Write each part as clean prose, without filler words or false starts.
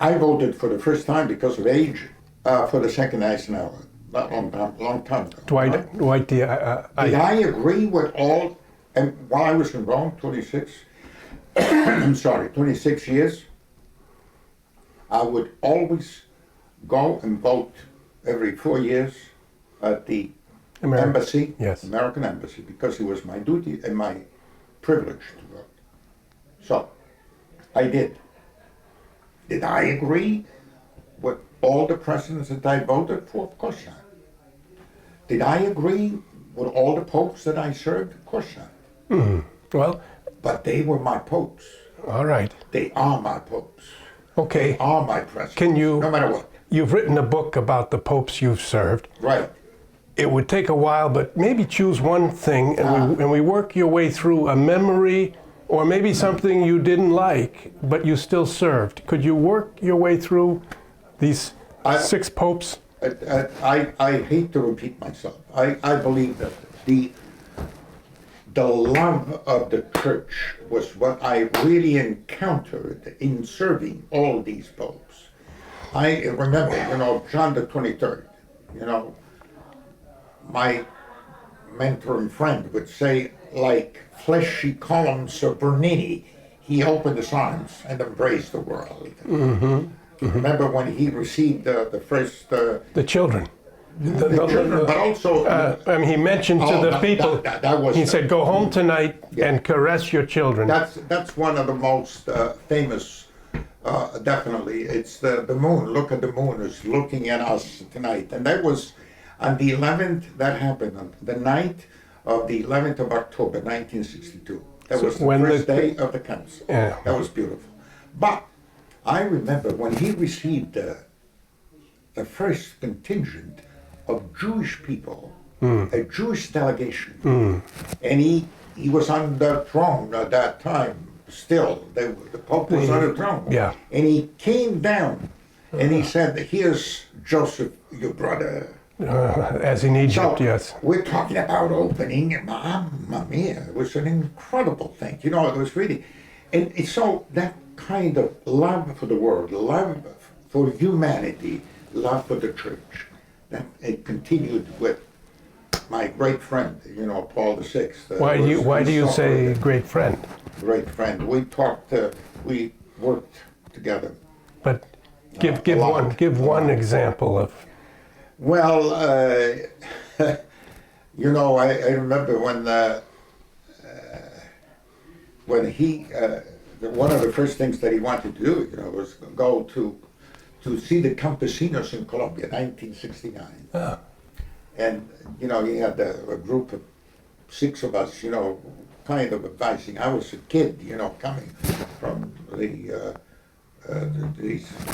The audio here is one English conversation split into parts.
I voted for the first time because of age for the second national. Not long time ago. Dwight, Did I agree with all, and while I was in Rome, 26 years, I would always go and vote every 4 years at the embassy, yes. American embassy, because it was my duty and my privilege to vote. So, I did. Did I agree with all the presidents that I voted for? Of course not. Did I agree with all the popes that I served? Of course not. Well, but they were my popes. All right. They are my popes. Okay. They are my presidents. Can you? No matter what. You've written a book about the popes you've served. Right. It would take a while, but maybe choose one thing, and we work your way through a memory, or maybe something you didn't like, but you still served. Could you work your way through these 6 popes? I hate to repeat myself. I believe that the love of the church was what I really encountered in serving all these popes. I remember, John the 23rd, my mentor and friend would say, like fleshy columns of Bernini, he opened his arms and embraced the world. Remember when he received the first... the children. The children, but also... he mentioned to the people, he said, go home tonight and caress your children. That's one of the most famous, definitely. It's the moon. Look at the moon is looking at us tonight. And that was on the 11th, that happened on the night of the 11th of October, 1962. That was the first day of the council. Yeah. That was beautiful. But I remember when he received the first contingent of Jewish people, a Jewish delegation, and he was on the throne at that time. Still, the Pope was on the throne. Yeah. And he came down, and he said, "Here's Joseph, your brother." As in Egypt, so, yes. We're talking about opening, Mamma Mia. It was an incredible thing. It was really, and so that kind of love for the world, love for humanity, love for the church, that it continued with my great friend, Paul VI. Why do you say great friend? Great friend. We talked, we worked together. But give one example of. Well, I remember when he, one of the first things that he wanted to do, was go to see the campesinos in Colombia, 1969. Ah. And, he had a group of 6 of us, kind of advising. I was a kid, coming from the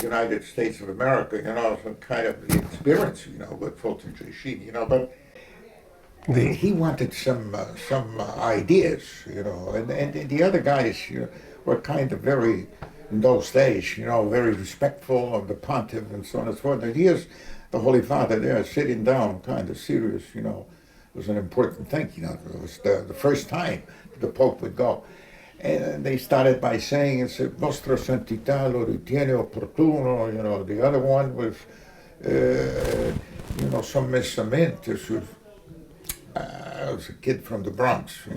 United States of America, some kind of experience, with Fulton Sheen, but he wanted some ideas, and the other guys, were kind of very, in those days, very respectful of the pontiff and so on and so forth. And here's the Holy Father there sitting down, kind of serious, it was an important thing, it was the first time the Pope would go. And they started by saying, it's Vostra Santità lo ritiene opportuno, the other one was, sommessamente sul, I was a kid from the Bronx,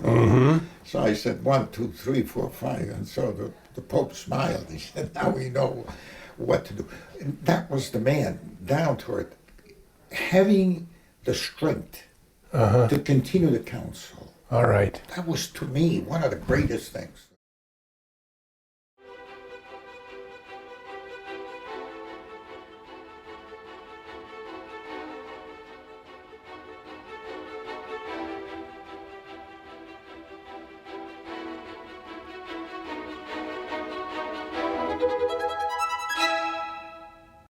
So I said 1, 2, 3, 4, 5, and so the Pope smiled. He said, now we know what to do. And that was the man, down to it, having the strength to continue the council. All right. That was, to me, one of the greatest things.